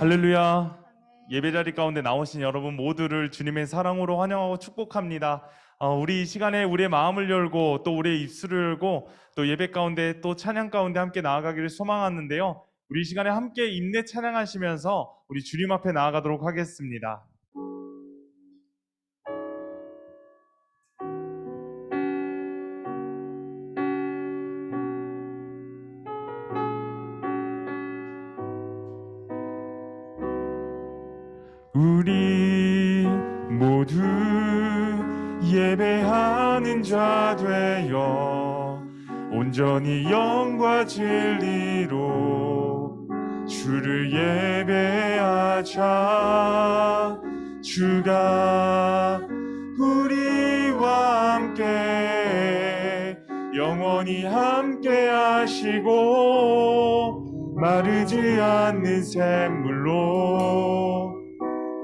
할렐루야. 예배자리 가운데 나오신 여러분 모두를 주님의 사랑으로 환영하고 축복합니다. 우리 이 시간에 우리의 마음을 열고 또 우리의 입술을 열고 또 예배 가운데 또 찬양 가운데 함께 나아가기를 소망하는데요. 우리 이 시간에 함께 인내 찬양하시면서 우리 주님 앞에 나아가도록 하겠습니다. 우리 모두 예배하는 자 되어 온전히 영과 진리로 주를 예배하자. 주가 우리와 함께 영원히 함께 하시고 마르지 않는 샘물로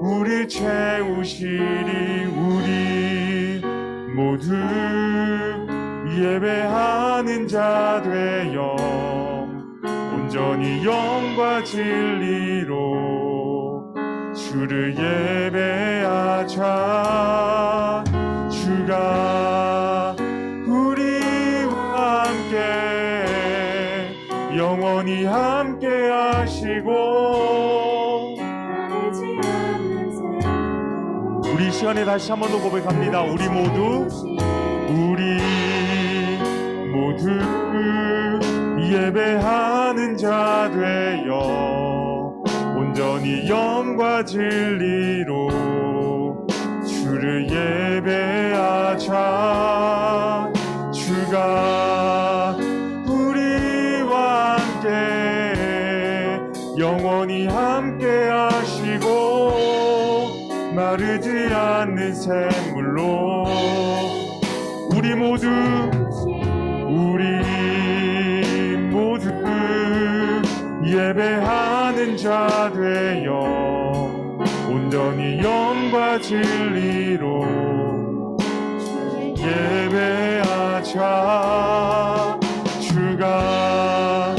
우리 채우시리. 우리 모두 예배하는 자 되어 온전히 영과 진리로 주를 예배하자. 주가 우리와 함께 영원히 함께 하시고 우리 시간에 다시 한 번 더 고백합니다. 우리 모두 예배하는 자 되어 온전히 영과 진리로 주를 예배하자. 주가 우리와 함께 영원히 함께 하시고 마르지 않는 샘물로 우리 모두 예배하는 자 되어 온전히 영과 진리로 예배하자. 주가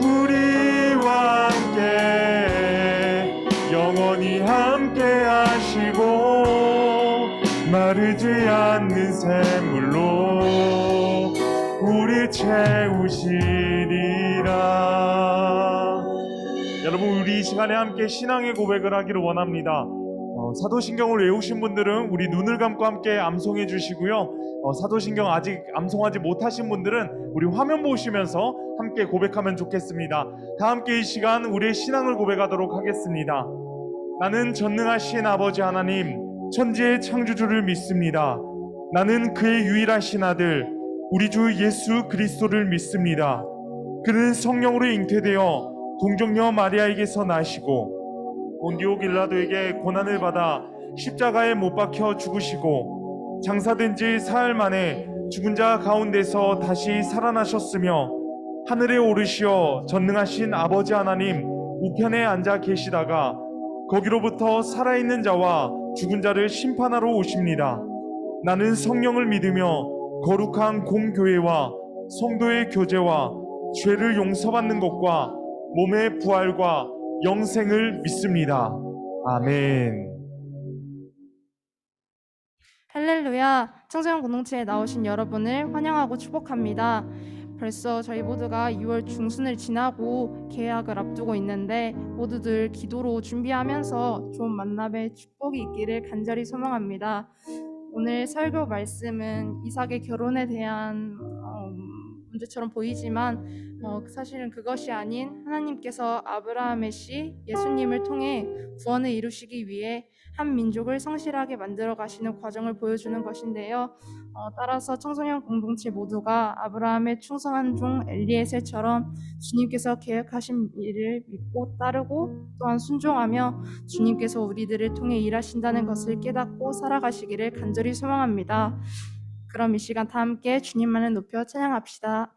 우리와 함께 영원히 함께 하시고 마르지 않는 샘물로 우리 채우시리라. 여러분, 우리 이 시간에 함께 신앙의 고백을 하기를 원합니다. 사도신경을 외우신 분들은 우리 눈을 감고 함께 암송해 주시고요. 사도신경 아직 암송하지 못하신 분들은 우리 화면 보시면서 함께 고백하면 좋겠습니다. 다 함께 이 시간 우리의 신앙을 고백하도록 하겠습니다. 나는 전능하신 아버지 하나님, 천지의 창조주를 믿습니다. 나는 그의 유일하신 아들 우리 주 예수 그리스도를 믿습니다. 그는 성령으로 잉태되어 동정녀 마리아에게서 나시고 본디오 빌라도에게 고난을 받아 십자가에 못 박혀 죽으시고 장사된 지 사흘 만에 죽은 자 가운데서 다시 살아나셨으며 하늘에 오르시어 전능하신 아버지 하나님 우편에 앉아 계시다가 거기로부터 살아있는 자와 죽은 자를 심판하러 오십니다. 나는 성령을 믿으며 거룩한 공교회와 성도의 교제와 죄를 용서받는 것과 몸의 부활과 영생을 믿습니다. 아멘. 할렐루야. 청소년 공동체에 나오신 여러분을 환영하고 축복합니다. 벌써 저희 모두가 6월 중순을 지나고 개학을 앞두고 있는데 모두들 기도로 준비하면서 좋은 만남의 축복이 있기를 간절히 소망합니다. 오늘 설교 말씀은 이삭의 결혼에 대한 문제처럼 보이지만 사실은 그것이 아닌 하나님께서 아브라함의 씨 예수님을 통해 구원을 이루시기 위해 한 민족을 성실하게 만들어 가시는 과정을 보여주는 것인데요. 따라서 청소년 공동체 모두가 아브라함의 충성한 종 엘리에셀처럼 주님께서 계획하신 일을 믿고 따르고 또한 순종하며 주님께서 우리들을 통해 일하신다는 것을 깨닫고 살아가시기를 간절히 소망합니다. 그럼 이 시간 다 함께 주님만을 높여 찬양합시다.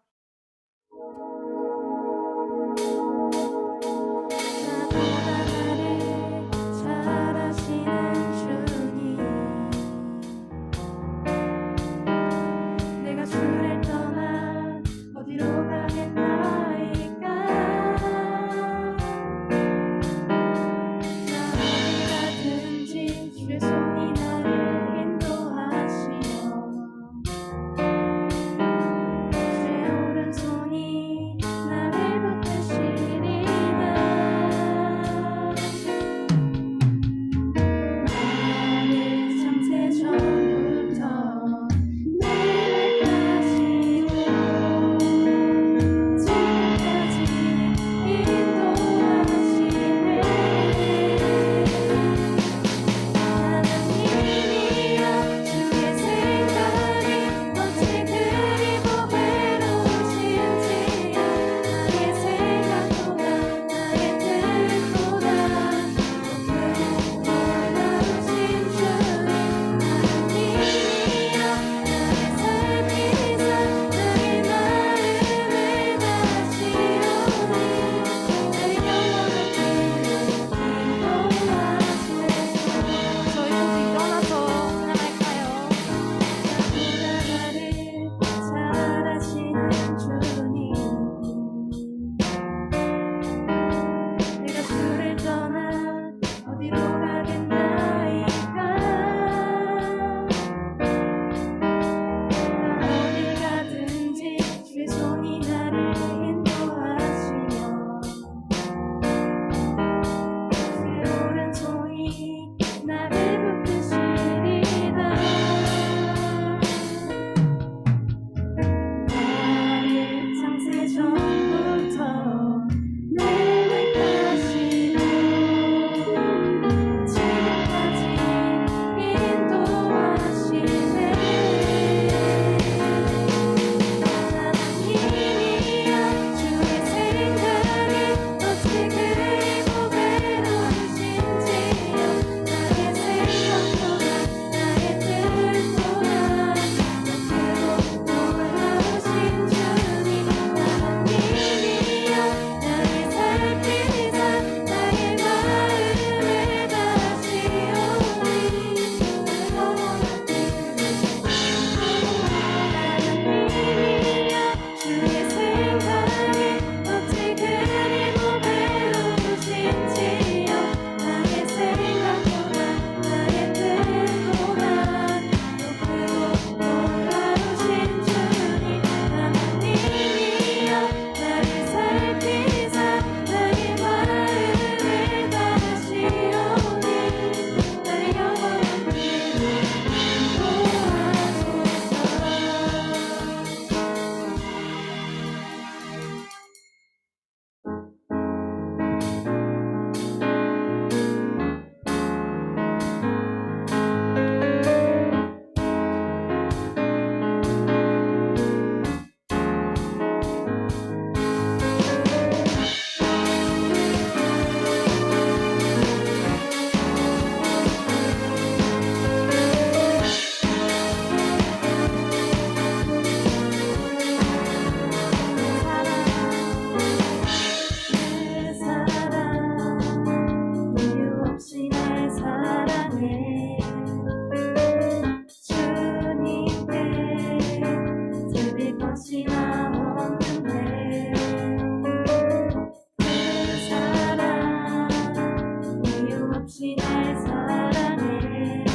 없이 날 사랑해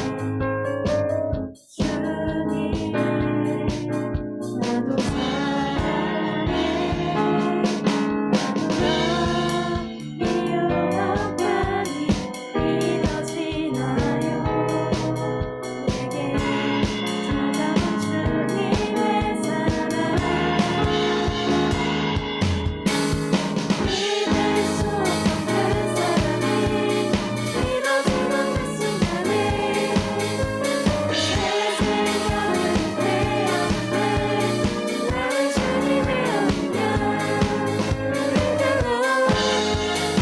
주님 나도 사랑해 나도 이유 없다니 믿어지나요 내게 찾아온 주님의 사랑 믿을 수 없던 그 사랑이 믿어지던 그 순간에 내 생각을 되었네 나는 주님의 언약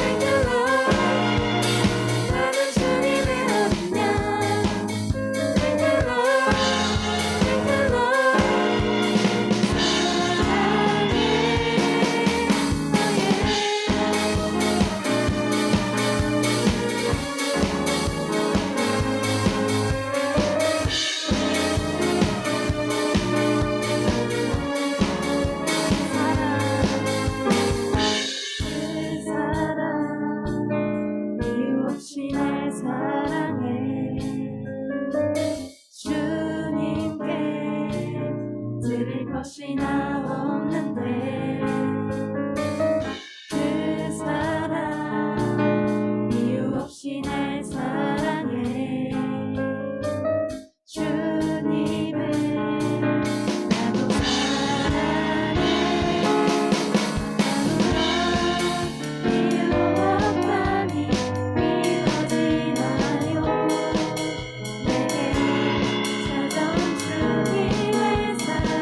Thank you Lord 나는 주님의 언약 Thank you Lord Thank you 그 사랑 이유 없이 날 사랑해 주님께 드릴 것이 나 없는데 그 사랑 이유 없이 날 사랑해 주님을 나도 사랑해 이유 없다니 믿어지나요 내게 찾아온 주님의 사랑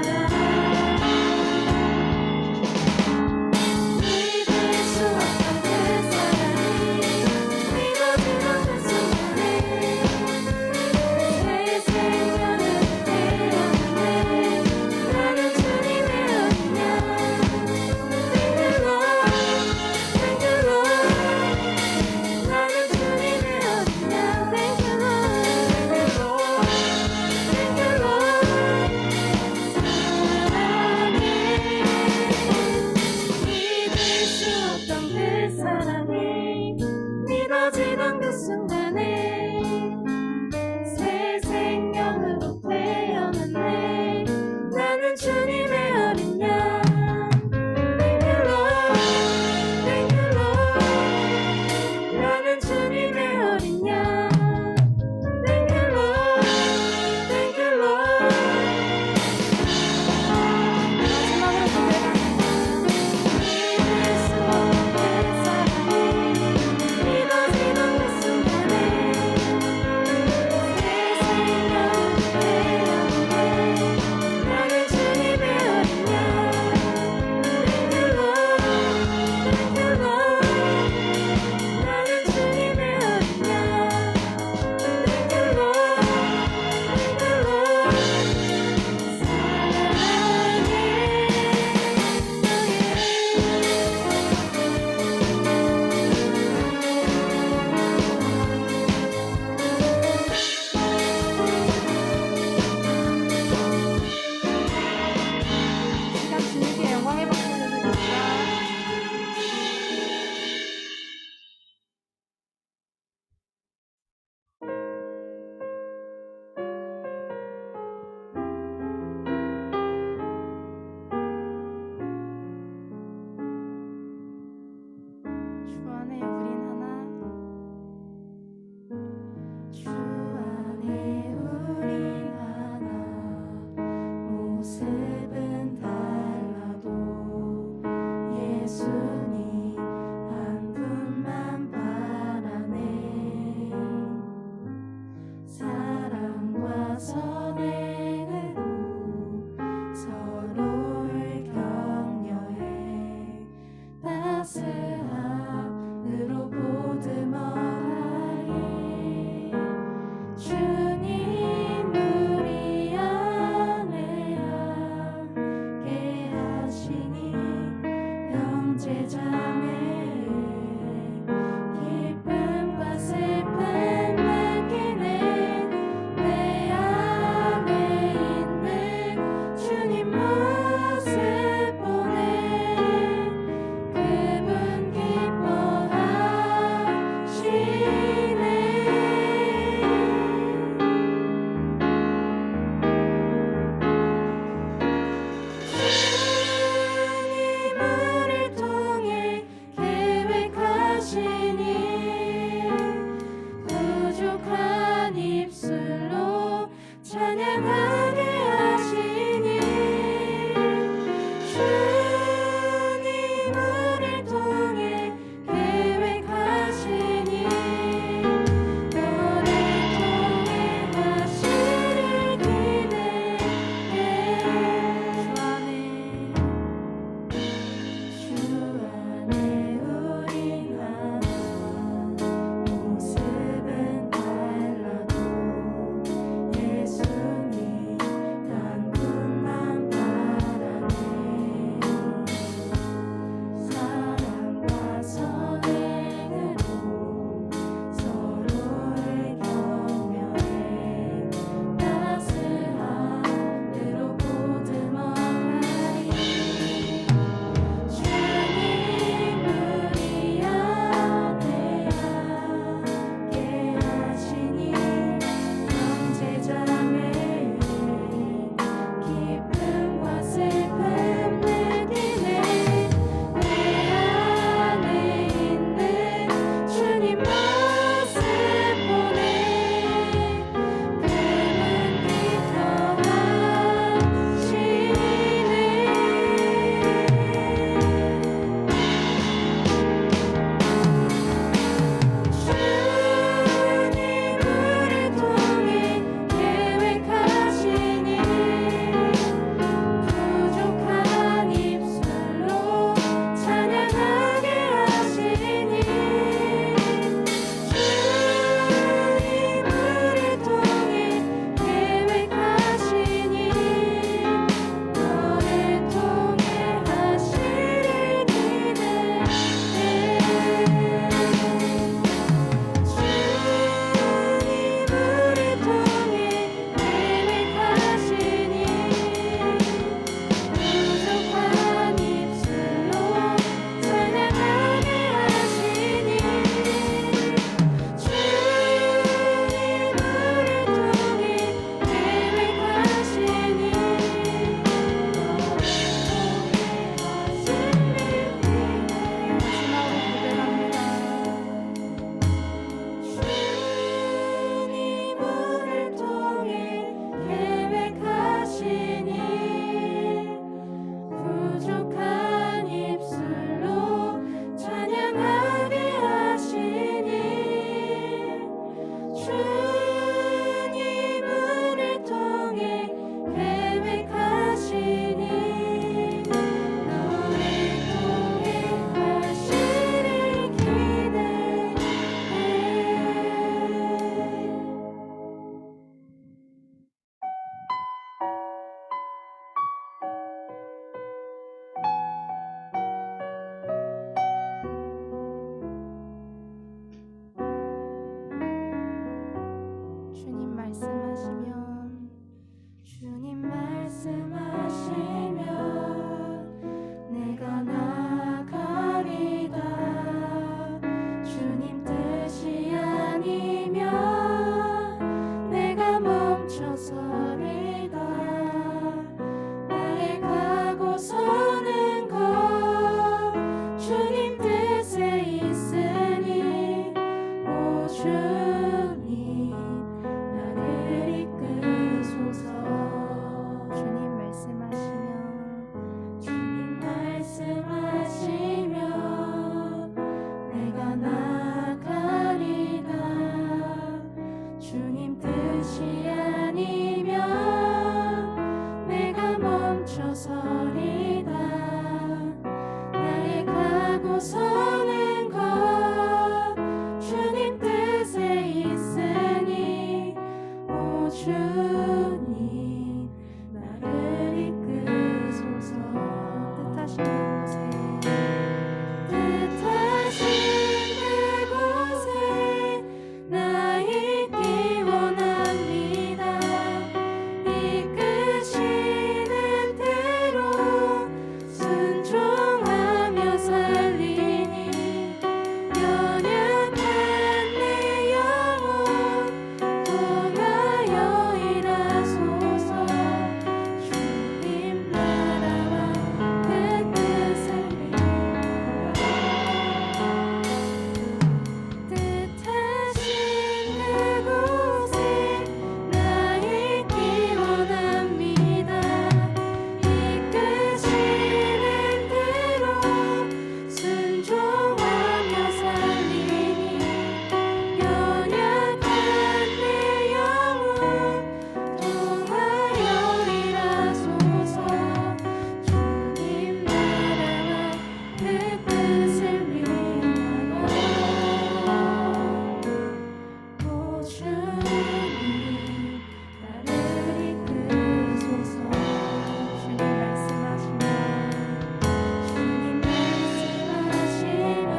주님 나를 이끄소서. 주님 말씀하시면 주님 말씀하시면 내가 나아가리다. 주님 뜻이 아니면 내가 멈춰서리다. 나의 가고 서는 것 주님 뜻에 있으니 오 주님 나를 이끄소서. 뜻하신 그곳에 뜻하신 그곳에 나 있기 원합니다. 이끄시는 대로 순종하며 살리니 연약한 내 영혼 통하여 일하소서. 주님 나라와 그 뜻을 뜻하신 그곳에 나 있기 원합니다. 이끄시는 대로 순종하며 살리니 연약한 내 영혼 통하여 일하소서. 주님 나라와 그 뜻을 위하여 오 주님 나를 이끄소서. 주님 말씀하시면 주님 말씀하시면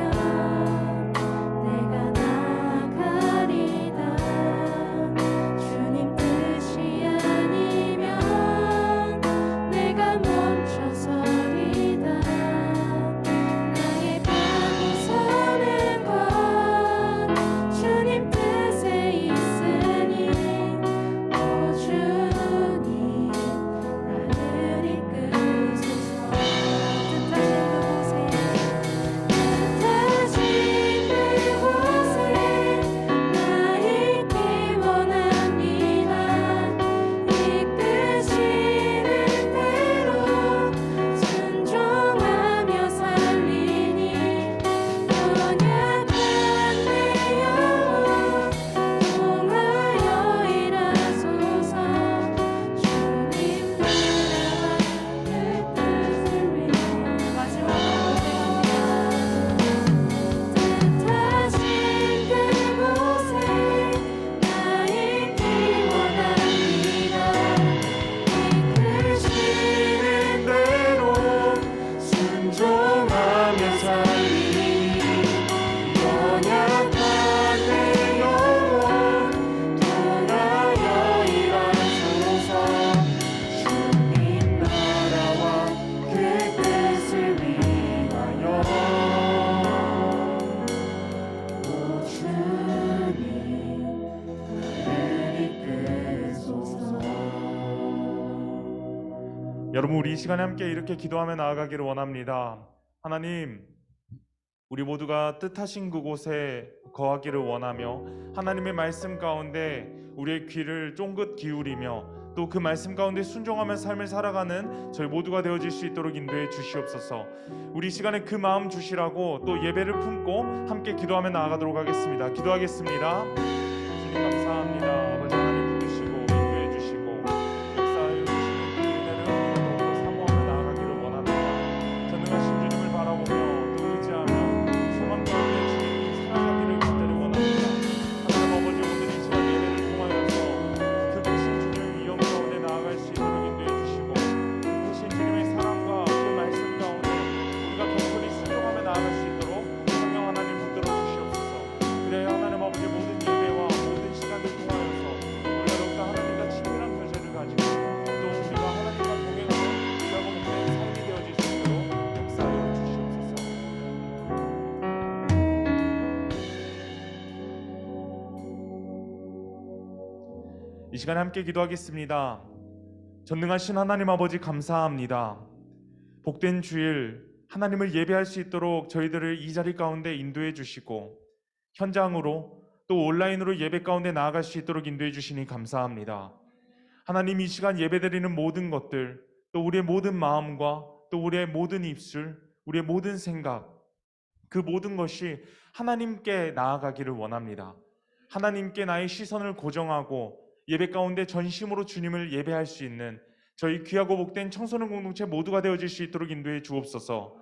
내가 나아가리다. 주님 뜻이 아니면 내가 멈춰서리다. 나의 가고 서는 것 주님 뜻에 있으니 오 주님 나를 이끄소서. 뜻하신 그곳에 뜻하신 그곳에 나 있기 원합니다. 이끄시는 대로 순종하며 살리니 연약한 내 영혼 통하여 일하소서. 주님 나라와 그 뜻을 위하여 마지막으로 고백합니다. 뜻하신 그곳에 나 있기 원합니다. 이끄시는 대로 순종하며 살리니 연약한 내 영혼 통하여 일하소서. 주님 나라와 그 뜻을 위하여 오 주님 나를 이끄소서. 여러분, 우리 이 시간에 함께 이렇게 기도하며 나아가기를 원합니다. 하나님, 우리 모두가 뜻하신 그곳에 거하기를 원하며 하나님의 말씀 가운데 우리의 귀를 쫑긋 기울이며 또 그 말씀 가운데 순종하며 삶을 살아가는 저희 모두가 되어질 수 있도록 인도해 주시옵소서. 우리 이 시간에 그 마음 주시라고 또 예배를 품고 함께 기도하며 나아가도록 하겠습니다. 기도하겠습니다. 주님 감사합니다. 아버지 하나님 부르시고 인도해 주시고 역사하여 주시는 그 은혜를 우리가 더욱더 사모하며 나아가기를 원합니다. 전능하신 주님을 바라보며 또 의지하며 소망 가운데 주님이 살아가기를 간절히 원합니다. 하나님 아버지, 오늘 이 시간 예배를 통하여서 그 크신 주님의 위엄 가운데 나아갈 수 있도록 인도해 주시고 크신 주님의 사랑과 그 말씀 가운데 우리가 경건히 순종하며 나아갈 수 있도록 성령 하나님 붙들어 주시옵소서. 그래야 하나님 아버지 모든 예배와 모든 시간을 통하여서 우리가 더욱더 하나님과 친밀한 교제를 가지고 또 우리가 하나님과 동행하는 귀하고 복된 삶이 되어질 수 있도록 역사하여 주시옵소서. 이 시간에 함께 기도하겠습니다. 전능하신 하나님 아버지 감사합니다. 복된 주일 하나님을 예배할 수 있도록 저희들을 이 자리 가운데 인도해 주시고 현장으로 또 온라인으로 예배 가운데 나아갈 수 있도록 인도해 주시니 감사합니다. 하나님, 이 시간 예배드리는 모든 것들, 또 우리의 모든 마음과 또 우리의 모든 입술, 우리의 모든 생각, 그 모든 것이 하나님께 나아가기를 원합니다. 하나님께 나의 시선을 고정하고 예배 가운데 전심으로 주님을 예배할 수 있는 저희 귀하고 복된 청소년 공동체 모두가 되어질 수 있도록 인도해 주옵소서.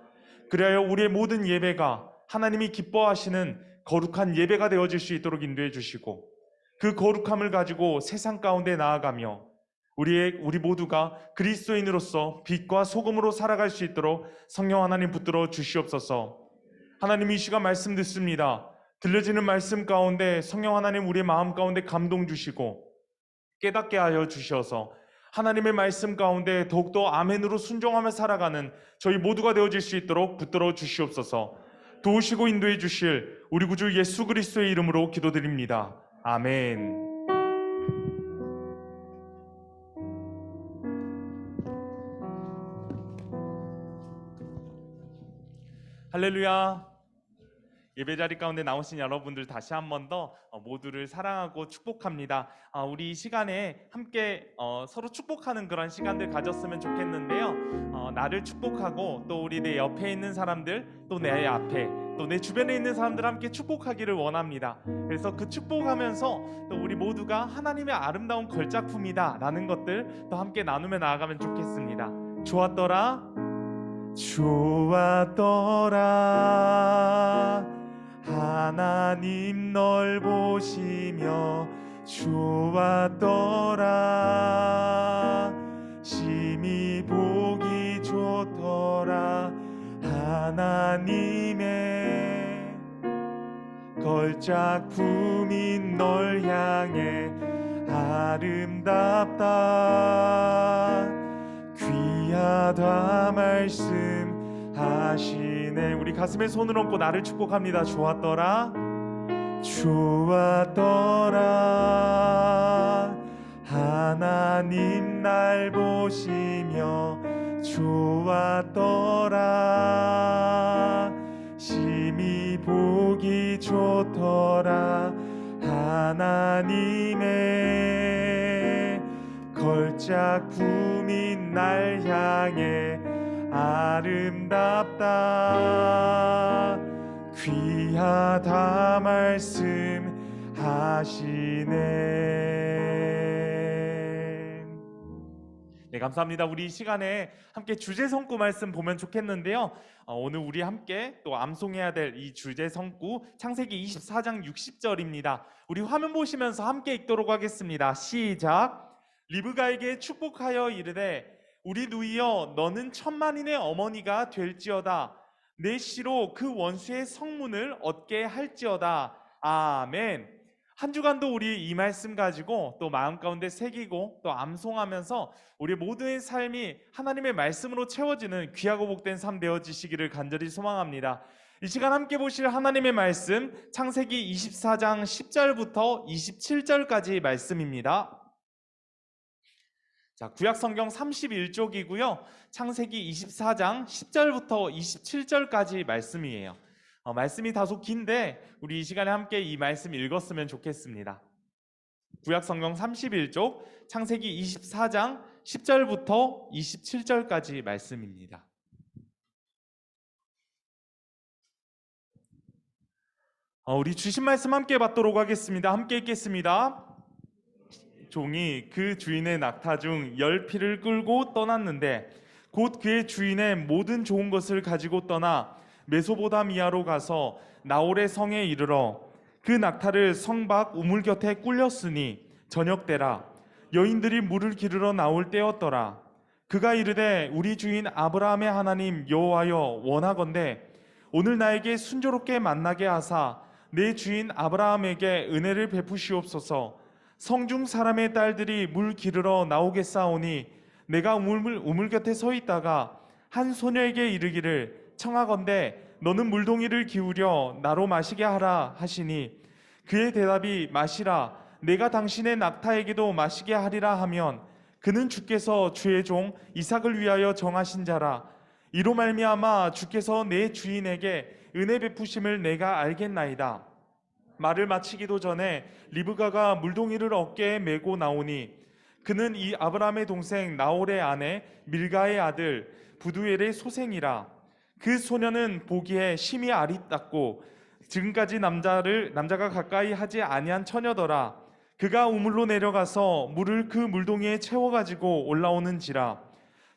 그리하여 우리의 모든 예배가 하나님이 기뻐하시는 거룩한 예배가 되어질 수 있도록 인도해 주시고, 그 거룩함을 가지고 세상 가운데 나아가며 우리 모두가 그리스도인으로서 빛과 소금으로 살아갈 수 있도록 성령 하나님 붙들어 주시옵소서. 하나님, 이 시간 말씀 듣습니다. 들려지는 말씀 가운데 성령 하나님 우리의 마음 가운데 감동 주시고 깨닫게 하여 주셔서 하나님의 말씀 가운데 더욱더 아멘으로 순종하며 살아가는 저희 모두가 되어질 수 있도록 붙들어 주시옵소서. 도우시고 인도해 주실 우리 구주 예수 그리스도의 이름으로 기도드립니다. 아멘. 할렐루야. 예배자리 가운데 나오신 여러분들 다시 한 번 더 모두를 사랑하고 축복합니다. 우리 이 시간에 함께 서로 축복하는 그런 시간들 가졌으면 좋겠는데요. 나를 축복하고 또 우리 내 옆에 있는 사람들, 또 내 앞에, 또 내 주변에 있는 사람들 함께 축복하기를 원합니다. 그래서 그 축복하면서 또 우리 모두가 하나님의 아름다운 걸작품이다 라는 것들 또 함께 나누며 나아가면 좋겠습니다. 좋았더라, 좋았더라, 하나님 널 보시며 좋았더라, 심히 보기 좋더라, 하나님의 걸작품인 널 향해 아름답다, 귀하다 말씀하시네. 우리 가슴에 손을 얹고 나를 축복합니다. 좋았더라, 좋았더라, 하나님 날 보시며 좋았더라, 심히 보기 좋더라, 하나님의 걸작품인 날 향해 아름답다, 귀하다 말씀하시네. 네, 감사합니다. 우리 이 시간에 함께 주제 성구 말씀 보면 좋겠는데요. 오늘 우리 함께 또 암송해야 될 이 주제 성구 창세기 24장 60절입니다. 우리 화면 보시면서 함께 읽도록 하겠습니다. 시작. 리브가에게 축복하여 이르되 우리 누이여 너는 천만인의 어머니가 될지어다, 내 씨로 그 원수의 성문을 얻게 할지어다. 아멘. 한 주간도 우리 이 말씀 가지고 또 마음 가운데 새기고 또 암송하면서 우리 모두의 삶이 하나님의 말씀으로 채워지는 귀하고 복된 삶 되어지시기를 간절히 소망합니다. 이 시간 함께 보실 하나님의 말씀 창세기 24장 10절부터 27절까지 말씀입니다. 자, 구약성경 31쪽이고요. 창세기 24장 10절부터 27절까지 말씀이에요. 말씀이 다소 긴데 우리 이 시간에 함께 이 말씀 읽었으면 좋겠습니다. 구약성경 31쪽 창세기 24장 10절부터 27절까지 말씀입니다. 우리 주신 말씀 함께 받도록 하겠습니다. 함께 읽겠습니다. 종이 그 주인의 낙타 중 10피를 끌고 떠났는데 곧 그의 주인의 모든 좋은 것을 가지고 떠나 메소보다미아로 가서 나홀의 성에 이르러 그 낙타를 성 밖 우물 곁에 꿀렸으니 저녁 때라. 여인들이 물을 기르러 나올 때였더라. 그가 이르되 우리 주인 아브라함의 하나님 여호와여 원하건대 오늘 나에게 순조롭게 만나게 하사 내 주인 아브라함에게 은혜를 베푸시옵소서. 성중 사람의 딸들이 물 기르러 나오겠사오니 내가 우물 곁에 서 있다가 한 소녀에게 이르기를 청하건대 너는 물동이를 기울여 나로 마시게 하라 하시니 그의 대답이 마시라, 내가 당신의 낙타에게도 마시게 하리라 하면 그는 주께서 주의 종 이삭을 위하여 정하신 자라. 이로 말미암아 주께서 내 주인에게 은혜 베푸심을 내가 알겠나이다. 말을 마치기도 전에 리브가가 물동이를 어깨에 메고 나오니 그는 이 아브라함의 동생 나홀의 아내 밀가의 아들 부두엘의 소생이라. 그 소녀는 보기에 심히 아리따고 지금까지 남자가 가까이 하지 아니한 처녀더라. 그가 우물로 내려가서 물을 그 물동이에 채워 가지고 올라오는지라.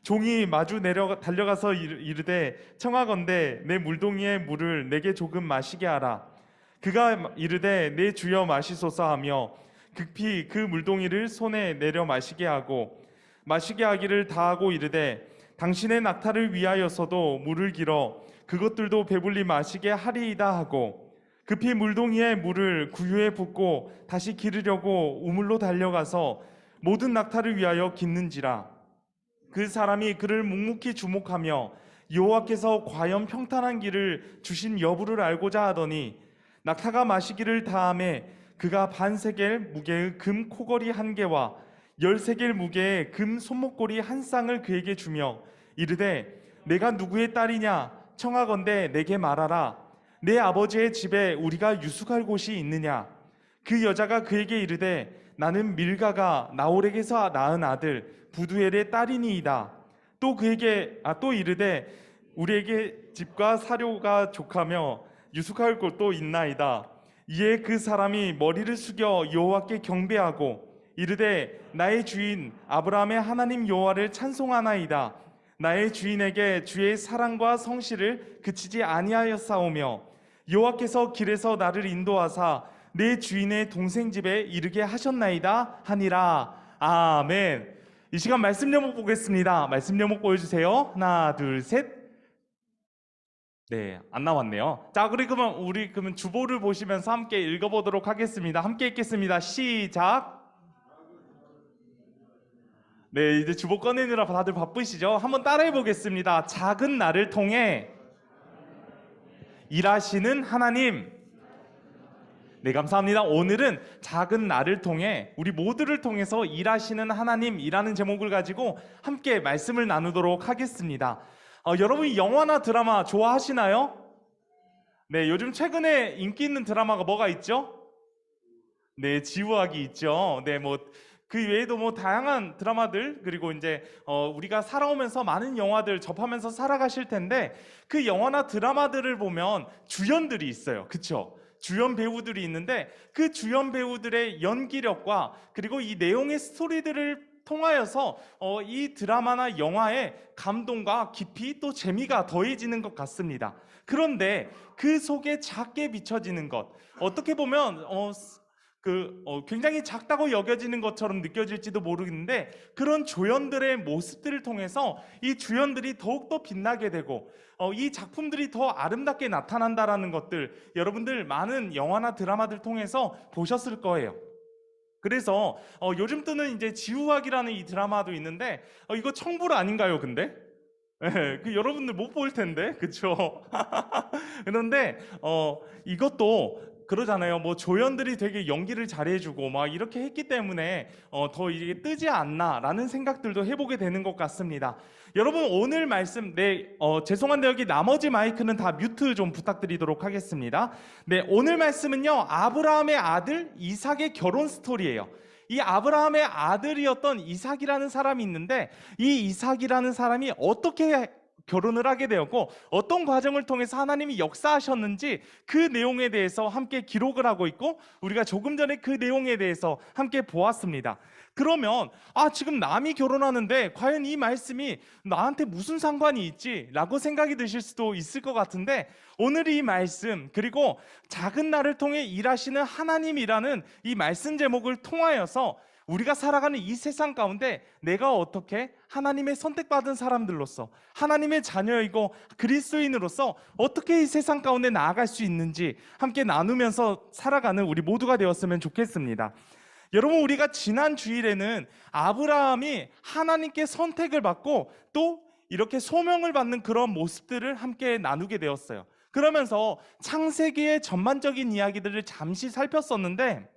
종이 마주 달려가서 이르되 청하건대 내 물동이의 물을 내게 조금 마시게 하라. 그가 이르되 내 주여 마시소서 하며 급히 그 물동이를 손에 내려 마시게 하기를 다하고 이르되 당신의 낙타를 위하여서도 물을 길어 그것들도 배불리 마시게 하리이다 하고 급히 물동이에 물을 구유에 붓고 다시 기르려고 우물로 달려가서 모든 낙타를 위하여 깃는지라. 그 사람이 그를 묵묵히 주목하며 여호와께서 과연 평탄한 길을 주신 여부를 알고자 하더니 낙타가 마시기를 다함에 그가 반세겔 무게의 금 코걸이 1개와 10세겔 무게의 금 손목걸이 1쌍을 그에게 주며 이르되 내가 누구의 딸이냐 청하건대 내게 말하라. 내 아버지의 집에 우리가 유숙할 곳이 있느냐. 그 여자가 그에게 이르되 나는 밀가가 나홀에게서 낳은 아들 부두엘의 딸이니이다. 또 이르되 우리에게 집과 사료가 족하며 유숙할 곳도 있나이다. 이에 그 사람이 머리를 숙여 여호와께 경배하고 이르되 나의 주인 아브라함의 하나님 여호와를 찬송하나이다. 나의 주인에게 주의 사랑과 성실을 그치지 아니하였사오며 여호와께서 길에서 나를 인도하사 내 주인의 동생 집에 이르게 하셨나이다 하니라. 아멘. 이 시간 말씀 제목 보겠습니다. 말씀 제목 보여주세요. 하나 둘 셋. 네, 안 나왔네요. 자, 그러면 우리 주보를 보시면서 함께 읽어보도록 하겠습니다. 함께 읽겠습니다. 시작. 네, 이제 주보 꺼내느라 다들 바쁘시죠? 한번 따라해 보겠습니다. 작은 나를 통해 일하시는 하나님. 네, 감사합니다. 오늘은 작은 나를 통해 우리 모두를 통해서 일하시는 하나님이라는 제목을 가지고 함께 말씀을 나누도록 하겠습니다. 여러분이 영화나 드라마 좋아하시나요? 네, 요즘 최근에 인기 있는 드라마가 뭐가 있죠? 네, 지우학이 있죠. 네, 그 외에도 다양한 드라마들, 그리고 이제 우리가 살아오면서 많은 영화들 접하면서 살아가실 텐데 그 영화나 드라마들을 보면 주연들이 있어요. 그쵸? 주연 배우들이 있는데 그 주연 배우들의 연기력과 그리고 이 내용의 스토리들을 통하여서 이 드라마나 영화의 감동과 깊이 또 재미가 더해지는 것 같습니다. 그런데 그 속에 작게 비춰지는 것, 어떻게 보면 굉장히 작다고 여겨지는 것처럼 느껴질지도 모르겠는데 그런 조연들의 모습들을 통해서 이 주연들이 더욱더 빛나게 되고 이 작품들이 더 아름답게 나타난다라는 것들 여러분들 많은 영화나 드라마들 통해서 보셨을 거예요. 그래서 요즘 뜨는 이제 지우학이라는 이 드라마도 있는데 이거 청불 아닌가요? 근데 여러분들 못 볼 텐데, 그렇죠? 그런데 이것도 그러잖아요. 조연들이 되게 연기를 잘해주고 막 이렇게 했기 때문에 더 이게 뜨지 않나라는 생각들도 해보게 되는 것 같습니다. 여러분 오늘 말씀, 죄송한데 여기 나머지 마이크는 다 뮤트 좀 부탁드리도록 하겠습니다. 네, 오늘 말씀은요 아브라함의 아들 이삭의 결혼 스토리예요. 이 아브라함의 아들이었던 이삭이라는 사람이 있는데 이 이삭이라는 사람이 어떻게 결혼을 하게 되었고 어떤 과정을 통해서 하나님이 역사하셨는지 그 내용에 대해서 함께 기록을 하고 있고 우리가 조금 전에 그 내용에 대해서 함께 보았습니다. 그러면 지금 남이 결혼하는데 과연 이 말씀이 나한테 무슨 상관이 있지? 라고 생각이 드실 수도 있을 것 같은데 오늘 이 말씀 그리고 작은 나를 통해 일하시는 하나님이라는 이 말씀 제목을 통하여서 우리가 살아가는 이 세상 가운데 내가 어떻게 하나님의 선택받은 사람들로서 하나님의 자녀이고 그리스도인으로서 어떻게 이 세상 가운데 나아갈 수 있는지 함께 나누면서 살아가는 우리 모두가 되었으면 좋겠습니다. 여러분 우리가 지난 주일에는 아브라함이 하나님께 선택을 받고 또 이렇게 소명을 받는 그런 모습들을 함께 나누게 되었어요. 그러면서 창세기의 전반적인 이야기들을 잠시 살폈었는데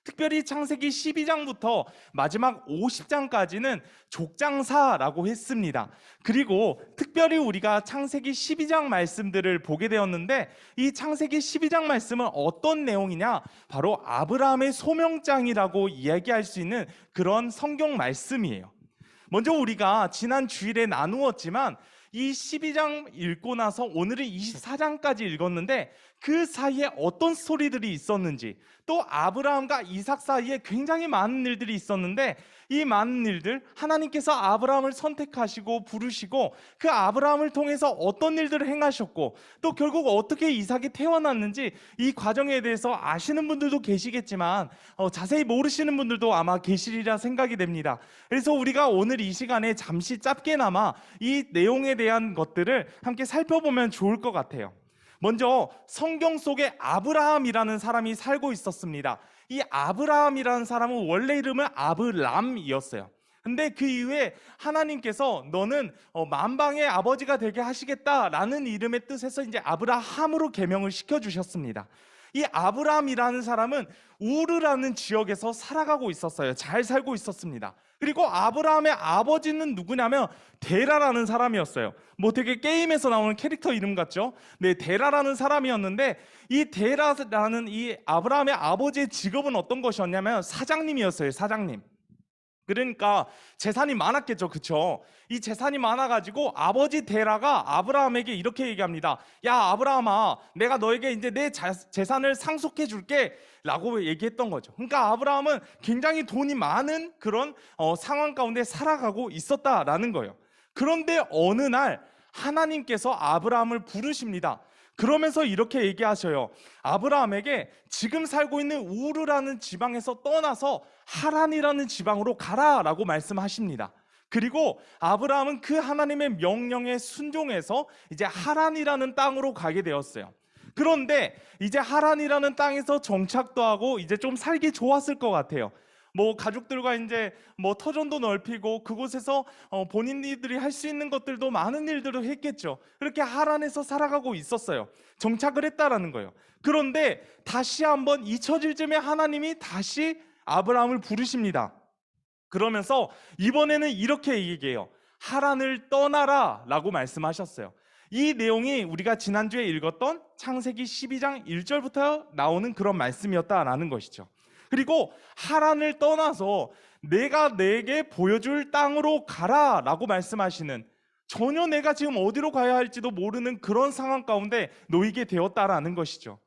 특별히 창세기 12장부터 마지막 50장까지는 족장사라고 했습니다. 그리고 특별히 우리가 창세기 12장 말씀들을 보게 되었는데, 이 창세기 12장 말씀은 어떤 내용이냐? 바로 아브라함의 소명장이라고 이야기할 수 있는 그런 성경 말씀이에요. 먼저 우리가 지난 주일에 나누었지만 이 12장 읽고 나서 오늘은 24장까지 읽었는데, 그 사이에 어떤 스토리들이 있었는지, 또 아브라함과 이삭 사이에 굉장히 많은 일들이 있었는데, 이 많은 일들, 하나님께서 아브라함을 선택하시고 부르시고 그 아브라함을 통해서 어떤 일들을 행하셨고, 또 결국 어떻게 이삭이 태어났는지 이 과정에 대해서 아시는 분들도 계시겠지만 자세히 모르시는 분들도 아마 계시리라 생각이 됩니다. 그래서 우리가 오늘 이 시간에 잠시 짧게나마 이 내용에 대한 것들을 함께 살펴보면 좋을 것 같아요. 먼저 성경 속에 아브라함이라는 사람이 살고 있었습니다. 이 아브라함이라는 사람은 원래 이름은 아브람이었어요. 근데 그 이후에 하나님께서 너는 만방의 아버지가 되게 하시겠다라는 이름의 뜻에서 이제 아브라함으로 계명을 시켜주셨습니다. 이 아브람이라는 사람은 우르라는 지역에서 살아가고 있었어요. 잘 살고 있었습니다. 그리고 아브라함의 아버지는 누구냐면 데라라는 사람이었어요. 뭐 되게 게임에서 나오는 캐릭터 이름 같죠? 네, 데라라는 사람이었는데, 이 데라라는 이 아브라함의 아버지의 직업은 어떤 것이었냐면 사장님이었어요. 사장님. 그러니까 재산이 많았겠죠, 그쵸? 이 재산이 많아가지고 아버지 데라가 아브라함에게 이렇게 얘기합니다. 야, 아브라함아, 내가 너에게 이제 내 재산을 상속해 줄게 라고 얘기했던 거죠. 그러니까 아브라함은 굉장히 돈이 많은 그런 상황 가운데 살아가고 있었다라는 거예요. 그런데 어느 날 하나님께서 아브라함을 부르십니다. 그러면서 이렇게 얘기하셔요. 아브라함에게 지금 살고 있는 우르라는 지방에서 떠나서 하란이라는 지방으로 가라라고 말씀하십니다. 그리고 아브라함은 그 하나님의 명령에 순종해서 이제 하란이라는 땅으로 가게 되었어요. 그런데 이제 하란이라는 땅에서 정착도 하고 이제 좀 살기 좋았을 것 같아요. 뭐 가족들과 이제 뭐 터전도 넓히고 그곳에서 본인들이 할 수 있는 것들도 많은 일들을 했겠죠. 그렇게 하란에서 살아가고 있었어요. 정착을 했다라는 거예요. 그런데 다시 한번 잊혀질 쯤에 하나님이 다시 아브라함을 부르십니다. 그러면서 이번에는 이렇게 얘기해요. 하란을 떠나라 라고 말씀하셨어요. 이 내용이 우리가 지난주에 읽었던 창세기 12장 1절부터 나오는 그런 말씀이었다라는 것이죠. 그리고 하란을 떠나서 내가 내게 보여줄 땅으로 가라 라고 말씀하시는, 전혀 내가 지금 어디로 가야 할지도 모르는 그런 상황 가운데 놓이게 되었다라는 것이죠.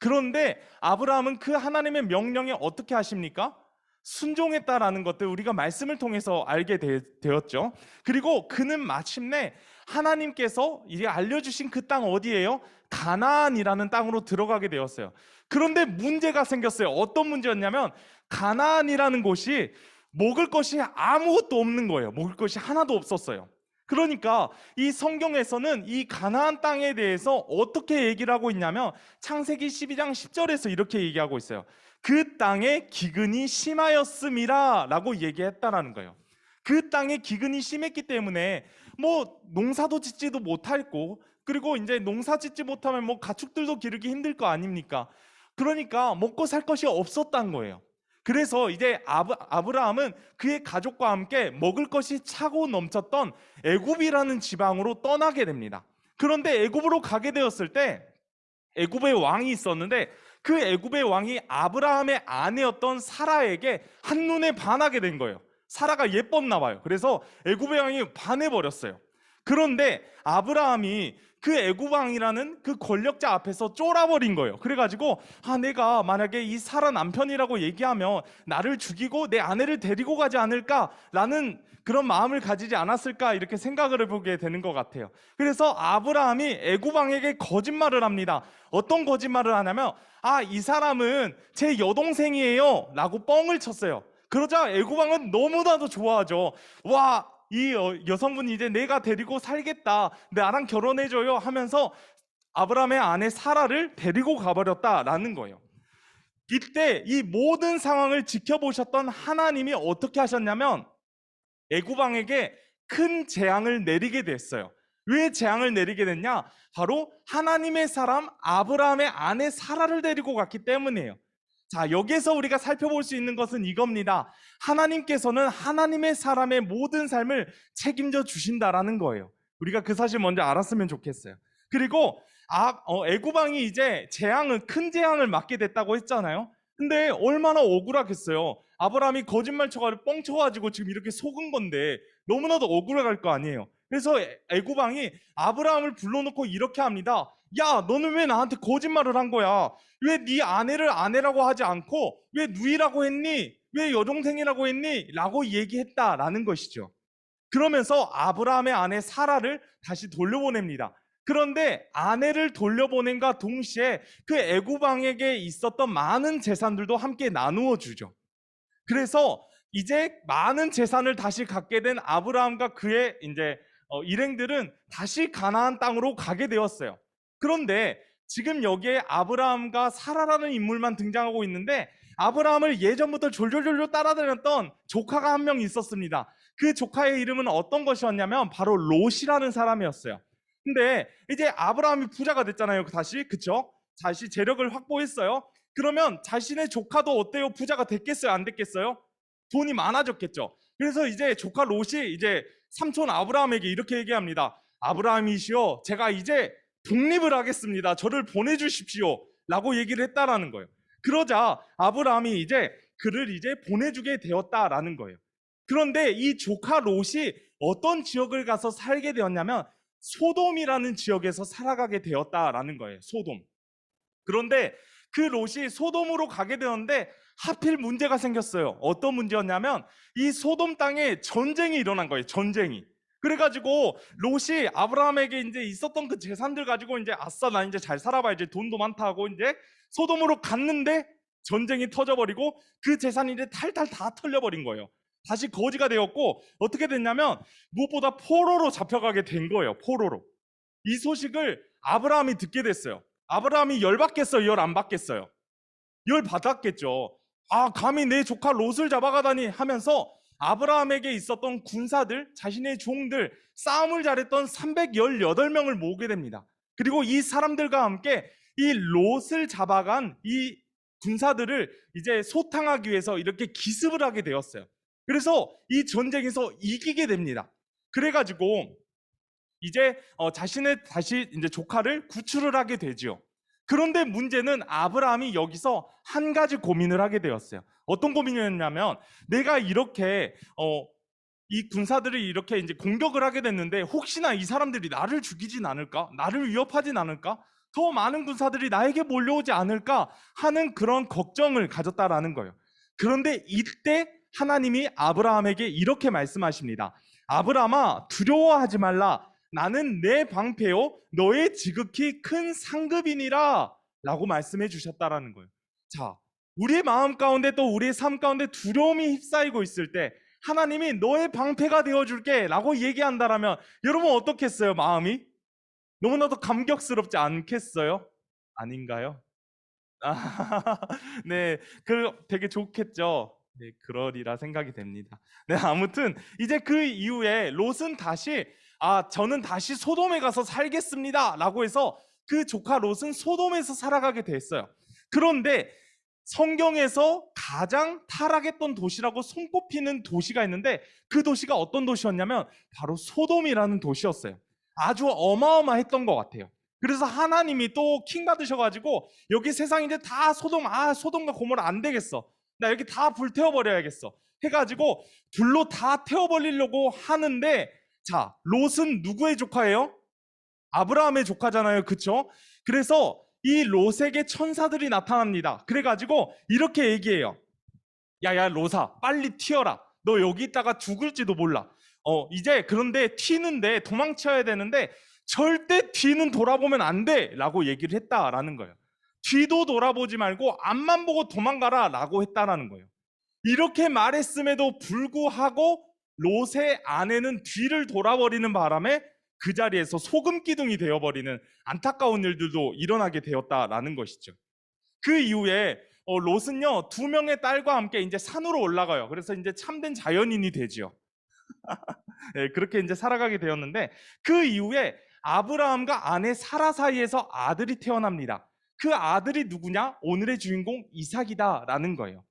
그런데 아브라함은 그 하나님의 명령에 어떻게 하십니까? 순종했다라는 것들 우리가 말씀을 통해서 알게 되었죠. 그리고 그는 마침내 하나님께서 이제 알려주신 그 땅 어디예요? 가나안이라는 땅으로 들어가게 되었어요. 그런데 문제가 생겼어요. 어떤 문제였냐면 가나안이라는 곳이 먹을 것이 아무것도 없는 거예요. 먹을 것이 하나도 없었어요. 그러니까 이 성경에서는 이 가나안 땅에 대해서 어떻게 얘기를 하고 있냐면 창세기 12장 10절에서 이렇게 얘기하고 있어요. 그 땅에 기근이 심하였음이라 라고 얘기했다라는 거예요. 그 땅에 기근이 심했기 때문에 뭐 농사도 짓지도 못했고, 그리고 이제 농사 짓지 못하면 뭐 가축들도 기르기 힘들 거 아닙니까? 그러니까 먹고 살 것이 없었단 거예요. 그래서 이제 아브라함은 그의 가족과 함께 먹을 것이 차고 넘쳤던 애굽이라는 지방으로 떠나게 됩니다. 그런데 애굽으로 가게 되었을 때 애굽의 왕이 있었는데, 그 애굽의 왕이 아브라함의 아내였던 사라에게 한눈에 반하게 된 거예요. 사라가 예뻤나 봐요. 그래서 애굽의 왕이 반해버렸어요. 그런데 아브라함이 그 애굽 왕이라는 그 권력자 앞에서 쫄아버린 거예요. 그래가지고 내가 만약에 이 사라 남편이라고 얘기하면 나를 죽이고 내 아내를 데리고 가지 않을까라는 그런 마음을 가지지 않았을까, 이렇게 생각을 해보게 되는 것 같아요. 그래서 아브라함이 애굽 왕에게 거짓말을 합니다. 어떤 거짓말을 하냐면 이 사람은 제 여동생이에요 라고 뻥을 쳤어요. 그러자 애굽 왕은 너무나도 좋아하죠. 와, 이 여성분이 이제 내가 데리고 살겠다, 나랑 결혼해줘요 하면서 아브라함의 아내 사라를 데리고 가버렸다라는 거예요. 이때 이 모든 상황을 지켜보셨던 하나님이 어떻게 하셨냐면 애굽 왕에게 큰 재앙을 내리게 됐어요. 왜 재앙을 내리게 됐냐? 바로 하나님의 사람 아브라함의 아내 사라를 데리고 갔기 때문이에요. 자, 여기에서 우리가 살펴볼 수 있는 것은 이겁니다. 하나님께서는 하나님의 사람의 모든 삶을 책임져 주신다라는 거예요. 우리가 그 사실 먼저 알았으면 좋겠어요. 그리고 애굽 왕이 이제 큰 재앙을 맞게 됐다고 했잖아요. 근데 얼마나 억울하겠어요. 아브라함이 거짓말 쳐가지고 뻥 쳐가지고 지금 이렇게 속은 건데 너무나도 억울할 거 아니에요. 그래서 애굽 왕이 아브라함을 불러놓고 이렇게 합니다. 야, 너는 왜 나한테 거짓말을 한 거야? 왜 네 아내를 아내라고 하지 않고 왜 누이라고 했니? 왜 여동생이라고 했니? 라고 얘기했다라는 것이죠. 그러면서 아브라함의 아내 사라를 다시 돌려보냅니다. 그런데 아내를 돌려보냄과 동시에 그 애굽 왕에게 있었던 많은 재산들도 함께 나누어 주죠. 그래서 이제 많은 재산을 다시 갖게 된 아브라함과 그의 이제 일행들은 다시 가나안 땅으로 가게 되었어요. 그런데 지금 여기에 아브라함과 사라라는 인물만 등장하고 있는데 아브라함을 예전부터 졸졸졸 따라다녔던 조카가 한 명 있었습니다. 그 조카의 이름은 어떤 것이었냐면 바로 롯이라는 사람이었어요. 근데 이제 아브라함이 부자가 됐잖아요. 그쵸? 다시 재력을 확보했어요. 그러면 자신의 조카도 어때요? 부자가 됐겠어요? 안 됐겠어요? 돈이 많아졌겠죠. 그래서 이제 조카 롯이 이제 삼촌 아브라함에게 이렇게 얘기합니다. 아브라함이시여, 제가 이제 독립을 하겠습니다. 저를 보내주십시오. 라고 얘기를 했다라는 거예요. 그러자 아브라함이 이제 그를 이제 보내주게 되었다라는 거예요. 그런데 이 조카 롯이 어떤 지역을 가서 살게 되었냐면 소돔이라는 지역에서 살아가게 되었다라는 거예요. 소돔. 그런데 그 롯이 소돔으로 가게 되었는데 하필 문제가 생겼어요. 어떤 문제였냐면 이 소돔 땅에 전쟁이 일어난 거예요. 전쟁이. 그래가지고 롯이 아브라함에게 이제 있었던 그 재산들 가지고 이제 아싸 나 이제 잘 살아봐야지 돈도 많다 하고 이제 소돔으로 갔는데 전쟁이 터져버리고 그 재산이 이제 탈탈 다 털려버린 거예요. 다시 거지가 되었고 어떻게 됐냐면 무엇보다 포로로 잡혀가게 된 거예요. 포로로. 이 소식을 아브라함이 듣게 됐어요. 아브라함이 열받겠어요? 열 안 받겠어요? 열 받았겠죠. 아, 감히 내 조카 롯을 잡아가다니 하면서 아브라함에게 있었던 군사들, 자신의 종들, 싸움을 잘했던 318명을 모으게 됩니다. 그리고 이 사람들과 함께 이 롯을 잡아간 이 군사들을 이제 소탕하기 위해서 이렇게 기습을 하게 되었어요. 그래서 이 전쟁에서 이기게 됩니다. 그래가지고 이제 자신의 다시 이제 조카를 구출을 하게 되죠. 그런데 문제는 아브라함이 여기서 한 가지 고민을 하게 되었어요. 어떤 고민이었냐면 내가 이렇게 이 군사들이 이렇게 이제 공격을 하게 됐는데 혹시나 이 사람들이 나를 죽이진 않을까? 나를 위협하진 않을까? 더 많은 군사들이 나에게 몰려오지 않을까 하는 그런 걱정을 가졌다라는 거예요. 그런데 이때 하나님이 아브라함에게 이렇게 말씀하십니다. 아브라함아, 두려워하지 말라. 나는 내 방패요 너의 지극히 큰 상급이니라 라고 말씀해 주셨다라는 거예요. 자, 우리의 마음 가운데 또 우리의 삶 가운데 두려움이 휩싸이고 있을 때 하나님이 너의 방패가 되어줄게 라고 얘기한다라면 여러분 어떻겠어요? 마음이? 너무나도 감격스럽지 않겠어요? 아닌가요? 네, 되게 좋겠죠. 네, 그러리라 생각이 됩니다. 네, 아무튼 이제 그 이후에 롯은 다시 저는 다시 소돔에 가서 살겠습니다 라고 해서 그 조카 롯은 소돔에서 살아가게 됐어요. 그런데 성경에서 가장 타락했던 도시라고 손꼽히는 도시가 있는데 그 도시가 어떤 도시였냐면 바로 소돔이라는 도시였어요. 아주 어마어마했던 것 같아요. 그래서 하나님이 또 킹 받으셔가지고 여기 세상 이제 다 소돔과 고모라 안 되겠어. 나 여기 다 불태워버려야겠어. 해가지고 불로 다 태워버리려고 하는데 자, 롯은 누구의 조카예요? 아브라함의 조카잖아요. 그쵸? 그래서 이 롯에게 천사들이 나타납니다. 그래가지고 이렇게 얘기해요. 야야 롯아, 빨리 튀어라. 너 여기 있다가 죽을지도 몰라. 이제 그런데 튀는데 도망쳐야 되는데 절대 뒤는 돌아보면 안 돼 라고 얘기를 했다라는 거예요. 뒤도 돌아보지 말고 앞만 보고 도망가라 라고 했다라는 거예요. 이렇게 말했음에도 불구하고 롯의 아내는 뒤를 돌아버리는 바람에 그 자리에서 소금 기둥이 되어버리는 안타까운 일들도 일어나게 되었다라는 것이죠. 그 이후에 롯은요 2명의 딸과 함께 이제 산으로 올라가요. 그래서 이제 참된 자연인이 되지요. 네, 그렇게 이제 살아가게 되었는데 그 이후에 아브라함과 아내 사라 사이에서 아들이 태어납니다. 그 아들이 누구냐? 오늘의 주인공 이삭이다라는 거예요.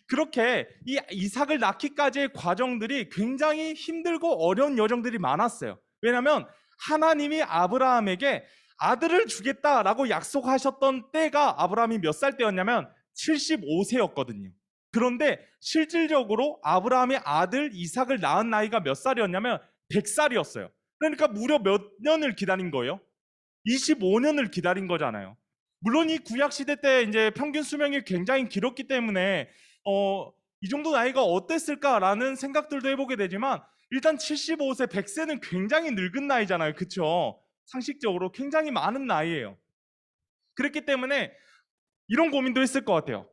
그렇게 이 이삭을 낳기까지의 과정들이 굉장히 힘들고 어려운 여정들이 많았어요. 왜냐하면 하나님이 아브라함에게 아들을 주겠다라고 약속하셨던 때가 아브라함이 몇 살 때였냐면 75세였거든요. 그런데 실질적으로 아브라함이 아들 이삭을 낳은 나이가 몇 살이었냐면 100살이었어요. 그러니까 무려 몇 년을 기다린 거예요? 25년을 기다린 거잖아요. 물론 이 구약 시대 때 이제 평균 수명이 굉장히 길었기 때문에 이 정도 나이가 어땠을까라는 생각들도 해보게 되지만 일단 75세, 100세는 굉장히 늙은 나이잖아요. 그렇죠? 상식적으로 굉장히 많은 나이예요. 그렇기 때문에 이런 고민도 했을 것 같아요.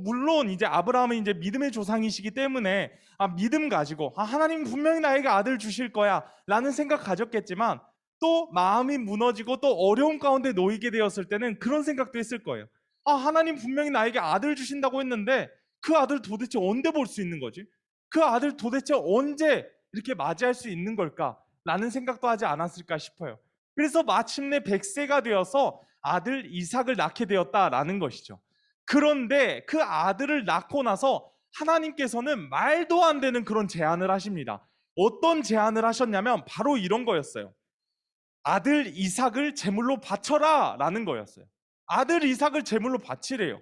물론 이제 아브라함은 이제 믿음의 조상이시기 때문에 믿음 가지고 하나님 분명히 나에게 아들 주실 거야 라는 생각 가졌겠지만 또 마음이 무너지고 또 어려운 가운데 놓이게 되었을 때는 그런 생각도 했을 거예요. 하나님 분명히 나에게 아들 주신다고 했는데 그 아들 도대체 언제 볼 수 있는 거지? 그 아들 도대체 언제 이렇게 맞이할 수 있는 걸까? 라는 생각도 하지 않았을까 싶어요. 그래서 마침내 100세가 되어서 아들 이삭을 낳게 되었다라는 것이죠. 그런데 그 아들을 낳고 나서 하나님께서는 말도 안 되는 그런 제안을 하십니다. 어떤 제안을 하셨냐면 바로 이런 거였어요. 아들 이삭을 제물로 바쳐라 라는 거였어요. 아들 이삭을 제물로 바치래요.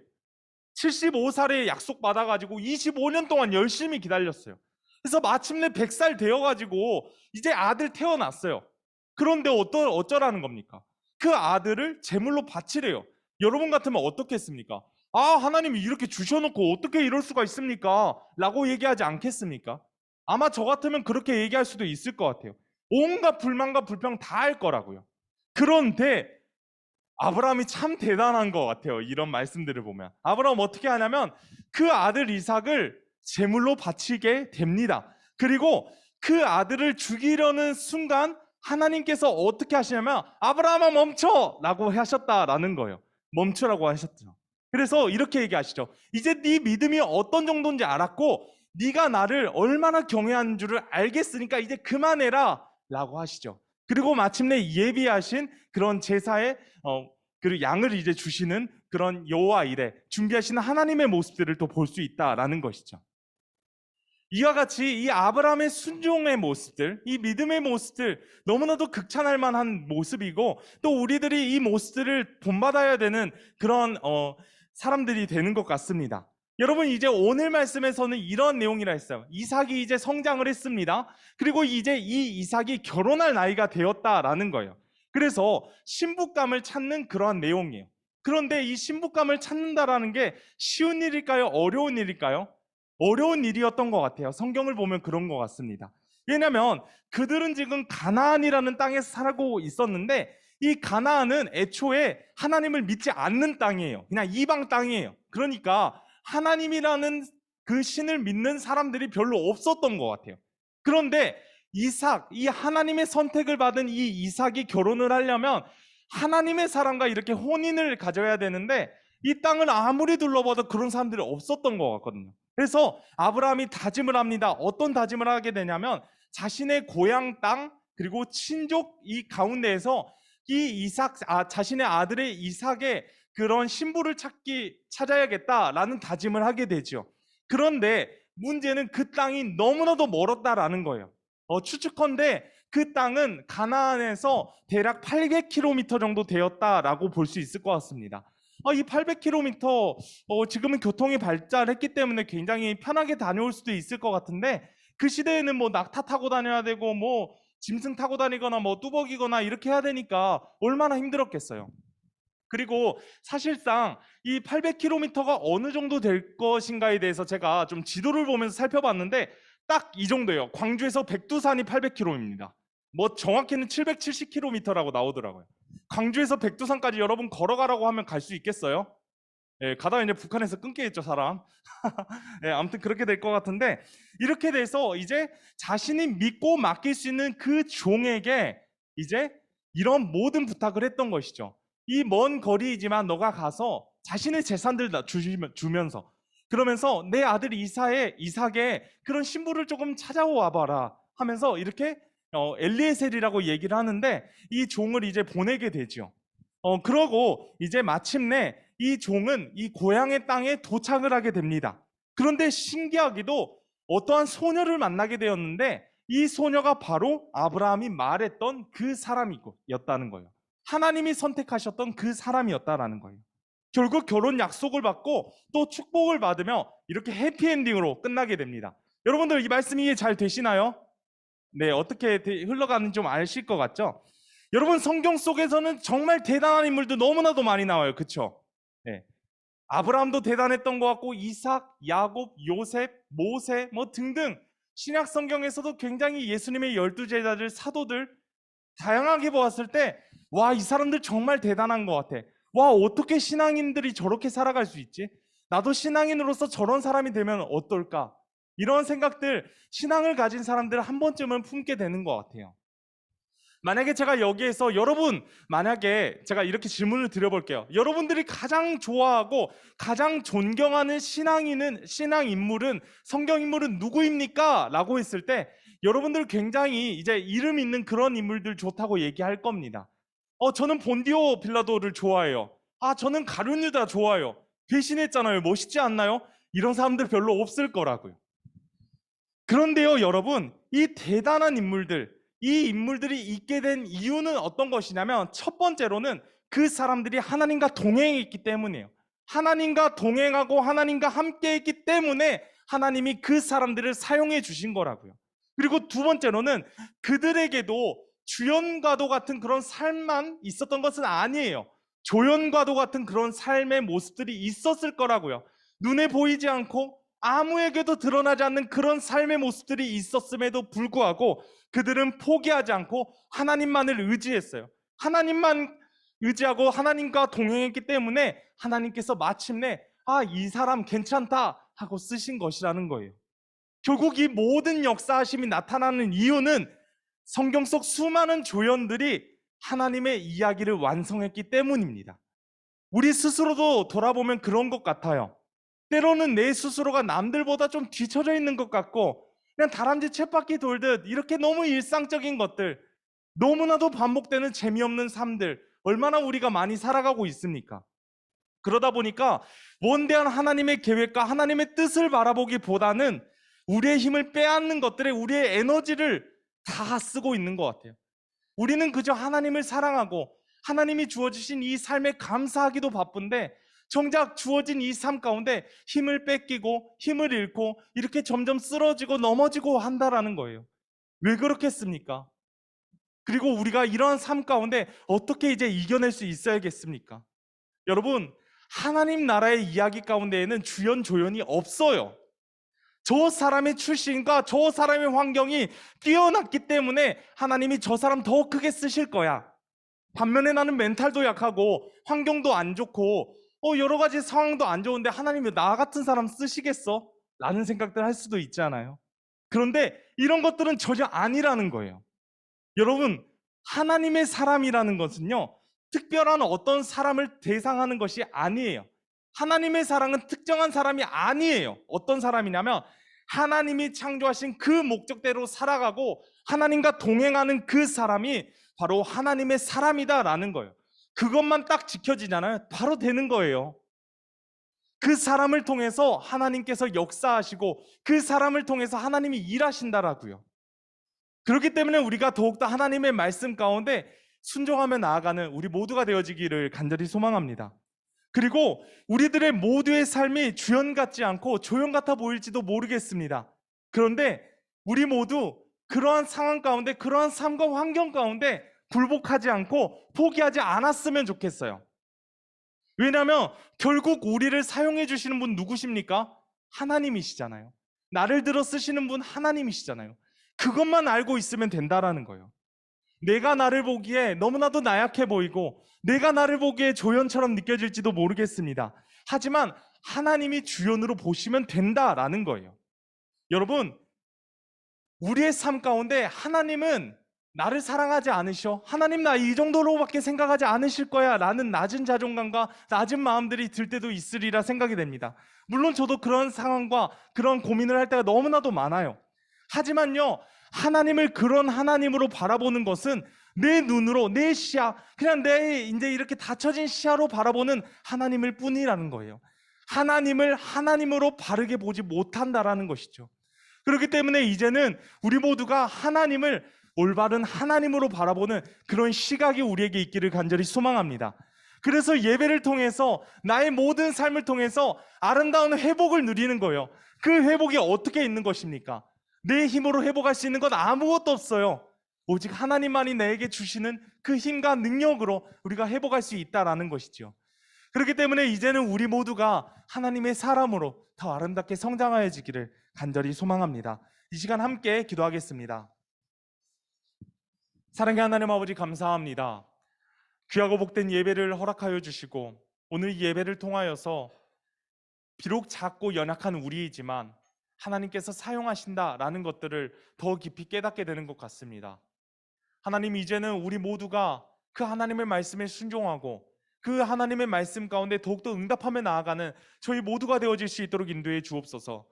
75살에 약속 받아가지고 25년 동안 열심히 기다렸어요. 그래서 마침내 100살 되어가지고 이제 아들 태어났어요. 그런데 어쩌라는 겁니까? 그 아들을 제물로 바치래요. 여러분 같으면 어떻게 했습니까? 하나님이 이렇게 주셔놓고 어떻게 이럴 수가 있습니까? 라고 얘기하지 않겠습니까? 아마 저 같으면 그렇게 얘기할 수도 있을 것 같아요. 온갖 불만과 불평 다 할 거라고요. 그런데 아브라함이 참 대단한 것 같아요. 이런 말씀들을 보면. 아브라함 어떻게 하냐면 그 아들 이삭을 제물로 바치게 됩니다. 그리고 그 아들을 죽이려는 순간 하나님께서 어떻게 하시냐면 아브라함아 멈춰! 라고 하셨다라는 거예요. 멈추라고 하셨죠. 그래서 이렇게 얘기하시죠. 이제 네 믿음이 어떤 정도인지 알았고 네가 나를 얼마나 경외하는 줄을 알겠으니까 이제 그만해라 라고 하시죠. 그리고 마침내 예비하신 그런 제사의 그리고 양을 이제 주시는 그런 여호와 이레 준비하시는 하나님의 모습들을 또 볼 수 있다라는 것이죠. 이와 같이 이 아브라함의 순종의 모습들, 이 믿음의 모습들 너무나도 극찬할 만한 모습이고 또 우리들이 이 모습들을 본받아야 되는 그런 사람들이 되는 것 같습니다. 여러분 이제 오늘 말씀에서는 이런 내용이라 했어요. 이삭이 이제 성장을 했습니다. 그리고 이제 이 이삭이 결혼할 나이가 되었다라는 거예요. 그래서 신부감을 찾는 그러한 내용이에요. 그런데 이 신부감을 찾는다라는 게 쉬운 일일까요? 어려운 일일까요? 어려운 일이었던 것 같아요. 성경을 보면 그런 것 같습니다. 왜냐하면 그들은 지금 가나안이라는 땅에서 살고 있었는데 이 가나안은 애초에 하나님을 믿지 않는 땅이에요. 그냥 이방 땅이에요. 그러니까 하나님이라는 그 신을 믿는 사람들이 별로 없었던 것 같아요. 그런데 이삭, 이 하나님의 선택을 받은 이 이삭이 결혼을 하려면 하나님의 사람과 이렇게 혼인을 가져야 되는데 이 땅을 아무리 둘러봐도 그런 사람들이 없었던 것 같거든요. 그래서 아브라함이 다짐을 합니다. 어떤 다짐을 하게 되냐면 자신의 고향 땅 그리고 친족 이 가운데에서 자신의 아들의 이삭의 그런 신부를 찾아야겠다라는 다짐을 하게 되죠. 그런데 문제는 그 땅이 너무나도 멀었다라는 거예요. 추측컨대 그 땅은 가나안에서 대략 800km 정도 되었다라고 볼 수 있을 것 같습니다. 이 800km 지금은 교통이 발달했기 때문에 굉장히 편하게 다녀올 수도 있을 것 같은데 그 시대에는 뭐 낙타 타고 다녀야 되고 뭐 짐승 타고 다니거나 뭐 뚜벅이거나 이렇게 해야 되니까 얼마나 힘들었겠어요. 그리고 사실상 이 800km가 어느 정도 될 것인가에 대해서 제가 좀 지도를 보면서 살펴봤는데 딱 이 정도예요. 광주에서 백두산이 800km입니다. 뭐 정확히는 770km라고 나오더라고요. 광주에서 백두산까지 여러분 걸어가라고 하면 갈 수 있겠어요? 가다가 이제 북한에서 끊기겠죠, 사람. 아무튼 그렇게 될 것 같은데 이렇게 돼서 이제 자신이 믿고 맡길 수 있는 그 종에게 이제 이런 모든 부탁을 했던 것이죠. 이 먼 거리이지만 너가 가서 자신의 재산들 다 주면서 그러면서 내 아들 이삭의 그런 신부를 조금 찾아와 봐라 하면서 이렇게 엘리에셀이라고 얘기를 하는데 이 종을 이제 보내게 되죠. 그러고 이제 마침내 이 종은 이 고향의 땅에 도착을 하게 됩니다. 그런데 신기하게도 어떠한 소녀를 만나게 되었는데 이 소녀가 바로 아브라함이 말했던 그 사람이었다는 거예요. 하나님이 선택하셨던 그 사람이었다라는 거예요. 결국 결혼 약속을 받고 또 축복을 받으며 이렇게 해피엔딩으로 끝나게 됩니다. 여러분들 이 말씀이 이해 잘 되시나요? 네, 어떻게 흘러가는지 좀 아실 것 같죠? 여러분 성경 속에서는 정말 대단한 인물도 너무나도 많이 나와요. 그렇죠? 네. 아브라함도 대단했던 것 같고 이삭, 야곱, 요셉, 모세 뭐 등등 신약 성경에서도 굉장히 예수님의 12제자들, 사도들 다양하게 보았을 때 와, 이 사람들 정말 대단한 것 같아. 와, 어떻게 신앙인들이 저렇게 살아갈 수 있지? 나도 신앙인으로서 저런 사람이 되면 어떨까? 이런 생각들, 신앙을 가진 사람들 한 번쯤은 품게 되는 것 같아요. 만약에 제가 여기에서 여러분, 만약에 제가 이렇게 질문을 드려볼게요. 여러분들이 가장 좋아하고 가장 존경하는 신앙 인물은, 성경 인물은 누구입니까? 라고 했을 때 여러분들 굉장히 이제 이름 있는 그런 인물들 좋다고 얘기할 겁니다. 저는 본디오 빌라도를 좋아해요. 저는 가룟 유다 좋아해요. 배신했잖아요. 멋있지 않나요? 이런 사람들 별로 없을 거라고요. 그런데요, 여러분, 이 대단한 인물들, 이 인물들이 있게 된 이유는 어떤 것이냐면 첫 번째로는 그 사람들이 하나님과 동행했기 때문이에요. 하나님과 동행하고 하나님과 함께했기 때문에 하나님이 그 사람들을 사용해 주신 거라고요. 그리고 두 번째로는 그들에게도 주연과도 같은 그런 삶만 있었던 것은 아니에요. 조연과도 같은 그런 삶의 모습들이 있었을 거라고요. 눈에 보이지 않고 아무에게도 드러나지 않는 그런 삶의 모습들이 있었음에도 불구하고 그들은 포기하지 않고 하나님만을 의지했어요. 하나님만 의지하고 하나님과 동행했기 때문에 하나님께서 마침내 이 사람 괜찮다 하고 쓰신 것이라는 거예요. 결국 이 모든 역사하심이 나타나는 이유는 성경 속 수많은 조연들이 하나님의 이야기를 완성했기 때문입니다. 우리 스스로도 돌아보면 그런 것 같아요. 때로는 내 스스로가 남들보다 좀 뒤처져 있는 것 같고 그냥 다람쥐 쳇바퀴 돌듯 이렇게 너무 일상적인 것들, 너무나도 반복되는 재미없는 삶들 얼마나 우리가 많이 살아가고 있습니까? 그러다 보니까 원대한 하나님의 계획과 하나님의 뜻을 바라보기보다는 우리의 힘을 빼앗는 것들에 우리의 에너지를 다 쓰고 있는 것 같아요. 우리는 그저 하나님을 사랑하고 하나님이 주어주신 이 삶에 감사하기도 바쁜데 정작 주어진 이 삶 가운데 힘을 뺏기고 힘을 잃고 이렇게 점점 쓰러지고 넘어지고 한다라는 거예요. 왜 그렇겠습니까? 그리고 우리가 이러한 삶 가운데 어떻게 이제 이겨낼 수 있어야겠습니까? 여러분, 하나님 나라의 이야기 가운데에는 주연 조연이 없어요. 저 사람의 출신과 저 사람의 환경이 뛰어났기 때문에 하나님이 저 사람 더 크게 쓰실 거야. 반면에 나는 멘탈도 약하고 환경도 안 좋고 여러 가지 상황도 안 좋은데 하나님이 나 같은 사람 쓰시겠어? 라는 생각들 할 수도 있잖아요. 그런데 이런 것들은 전혀 아니라는 거예요. 여러분, 하나님의 사람이라는 것은요, 특별한 어떤 사람을 대상하는 것이 아니에요. 하나님의 사랑은 특정한 사람이 아니에요. 어떤 사람이냐면 하나님이 창조하신 그 목적대로 살아가고 하나님과 동행하는 그 사람이 바로 하나님의 사람이다라는 거예요. 그것만 딱 지켜지잖아요. 바로 되는 거예요. 그 사람을 통해서 하나님께서 역사하시고 그 사람을 통해서 하나님이 일하신다라고요. 그렇기 때문에 우리가 더욱더 하나님의 말씀 가운데 순종하며 나아가는 우리 모두가 되어지기를 간절히 소망합니다. 그리고 우리들의 모두의 삶이 주연 같지 않고 조연 같아 보일지도 모르겠습니다. 그런데 우리 모두 그러한 상황 가운데, 그러한 삶과 환경 가운데 굴복하지 않고 포기하지 않았으면 좋겠어요. 왜냐하면 결국 우리를 사용해 주시는 분 누구십니까? 하나님이시잖아요. 나를 들어 쓰시는 분 하나님이시잖아요. 그것만 알고 있으면 된다라는 거예요. 내가 나를 보기에 너무나도 나약해 보이고 내가 나를 보기에 조연처럼 느껴질지도 모르겠습니다. 하지만 하나님이 주연으로 보시면 된다라는 거예요. 여러분, 우리의 삶 가운데 하나님은 나를 사랑하지 않으셔. 하나님 나 이 정도로밖에 생각하지 않으실 거야 라는 낮은 자존감과 낮은 마음들이 들 때도 있으리라 생각이 됩니다. 물론 저도 그런 상황과 그런 고민을 할 때가 너무나도 많아요. 하지만요, 하나님을 그런 하나님으로 바라보는 것은 내 눈으로, 내 시야, 그냥 내 이제 이렇게 닫혀진 시야로 바라보는 하나님을 뿐이라는 거예요. 하나님을 하나님으로 바르게 보지 못한다라는 것이죠. 그렇기 때문에 이제는 우리 모두가 하나님을 올바른 하나님으로 바라보는 그런 시각이 우리에게 있기를 간절히 소망합니다. 그래서 예배를 통해서 나의 모든 삶을 통해서 아름다운 회복을 누리는 거예요. 그 회복이 어떻게 있는 것입니까? 내 힘으로 회복할 수 있는 건 아무것도 없어요. 오직 하나님만이 내게 주시는 그 힘과 능력으로 우리가 회복할 수 있다라는 것이죠. 그렇기 때문에 이제는 우리 모두가 하나님의 사람으로 더 아름답게 성장하여지기를 간절히 소망합니다. 이 시간 함께 기도하겠습니다. 사랑의 하나님 아버지, 감사합니다. 귀하고 복된 예배를 허락하여 주시고 오늘 이 예배를 통하여서 비록 작고 연약한 우리이지만 하나님께서 사용하신다라는 것들을 더 깊이 깨닫게 되는 것 같습니다. 하나님, 이제는 우리 모두가 그 하나님의 말씀에 순종하고 그 하나님의 말씀 가운데 더욱더 응답하며 나아가는 저희 모두가 되어질 수 있도록 인도해 주옵소서.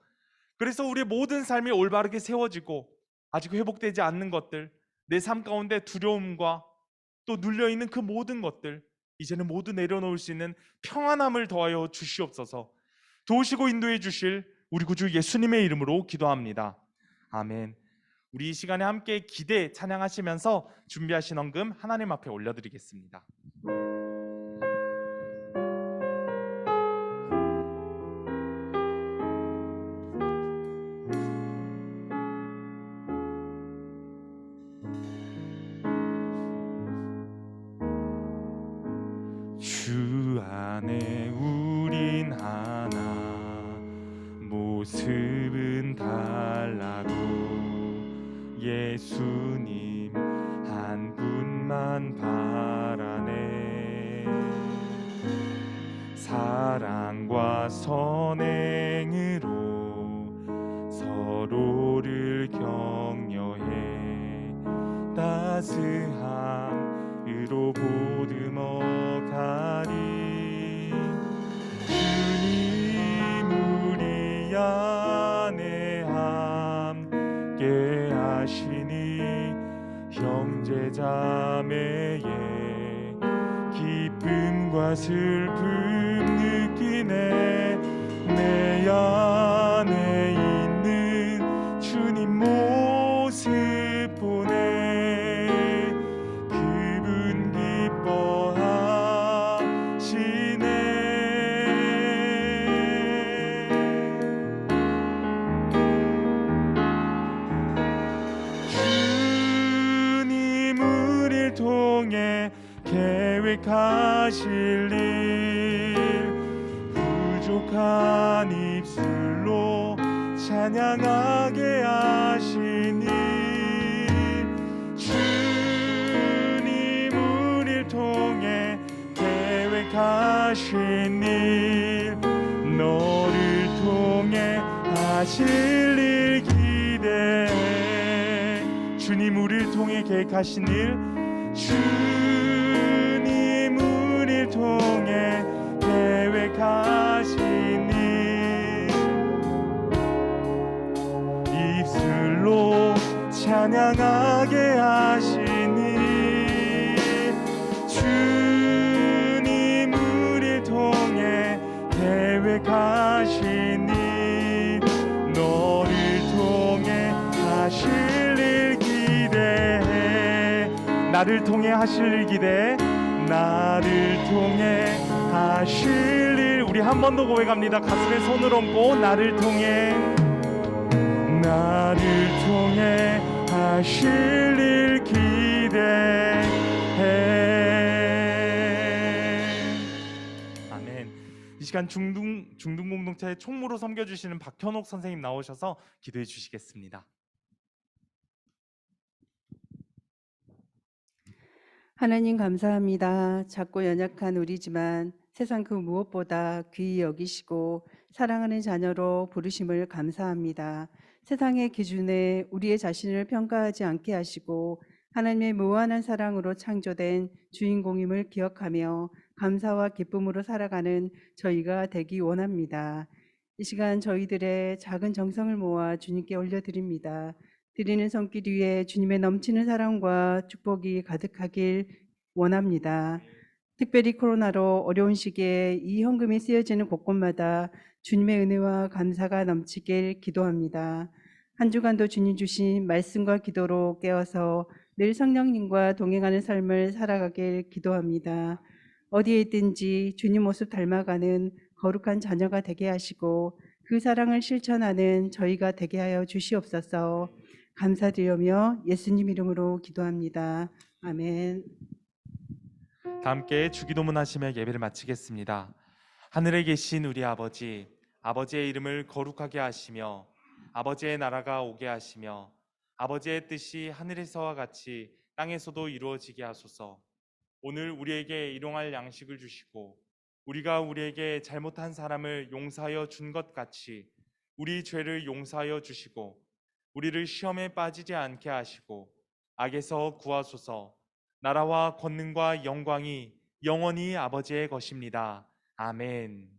그래서 우리의 모든 삶이 올바르게 세워지고 아직 회복되지 않는 것들, 내 삶 가운데 두려움과 또 눌려있는 그 모든 것들 이제는 모두 내려놓을 수 있는 평안함을 더하여 주시옵소서. 도우시고 인도해 주실 우리 구주 예수님의 이름으로 기도합니다. 아멘. 우리 이 시간에 함께 기대 찬양하시면서 준비하신 헌금 하나님 앞에 올려드리겠습니다. 주 안에 우린 하나, 모습은 달라도 예수님 한 분만 바라네. 사랑과 선행으로 서로를 격려해 따스함으로 보듬어 가리. 주님 우리 안에 함께 하시니 형제자매의 기쁨과 슬픔 느끼네. 내 안에 있는 주님 모습 보네. 그분 기뻐하시네. 주님 우리를 통해 계획하실 일, 부족한 입술로 찬양하게 하시니. 주님 우리를 통해 계획하신 일, 너를 통해 하실 일 기대해. 주님 우리를 통해 계획하신 일, 주님 우리를 통해 계획하신 일, 입술로 찬양하게 하시니. 주님 우리를 통해 계획하신 일, 너를 통해 하실 일 기대해. 나를 통해 하실 일 기대해. 나를 통해 하실 일. 우리 한 번 더 고백합니다. 가슴에 손을 얹고 나를 통해, 나를 통해 하실 일 기대해. 아멘. 이 시간 중등 공동체의 총무로 섬겨주시는 박현옥 선생님 나오셔서 기도해 주시겠습니다. 하나님 감사합니다. 작고 연약한 우리지만 세상 그 무엇보다 귀히 여기시고 사랑하는 자녀로 부르심을 감사합니다. 세상의 기준에 우리의 자신을 평가하지 않게 하시고 하나님의 무한한 사랑으로 창조된 주인공임을 기억하며 감사와 기쁨으로 살아가는 저희가 되기 원합니다. 이 시간 저희들의 작은 정성을 모아 주님께 올려드립니다. 드리는 손길 위에 주님의 넘치는 사랑과 축복이 가득하길 원합니다. 특별히 코로나로 어려운 시기에 이 헌금이 쓰여지는 곳곳마다 주님의 은혜와 감사가 넘치길 기도합니다. 한 주간도 주님 주신 말씀과 기도로 깨어서 늘 성령님과 동행하는 삶을 살아가길 기도합니다. 어디에 있든지 주님 모습 닮아가는 거룩한 자녀가 되게 하시고 그 사랑을 실천하는 저희가 되게 하여 주시옵소서. 감사드리며 예수님 이름으로 기도합니다. 아멘. 다 함께 주기도문 하시며 예배를 마치겠습니다. 하늘에 계신 우리 아버지, 아버지의 이름을 거룩하게 하시며 아버지의 나라가 오게 하시며 아버지의 뜻이 하늘에서와 같이 땅에서도 이루어지게 하소서. 오늘 우리에게 일용할 양식을 주시고 우리가 우리에게 잘못한 사람을 용서하여 준 것 같이 우리 죄를 용서하여 주시고 우리를 시험에 빠지지 않게 하시고 악에서 구하소서. 나라와 권능과 영광이 영원히 아버지의 것입니다. 아멘.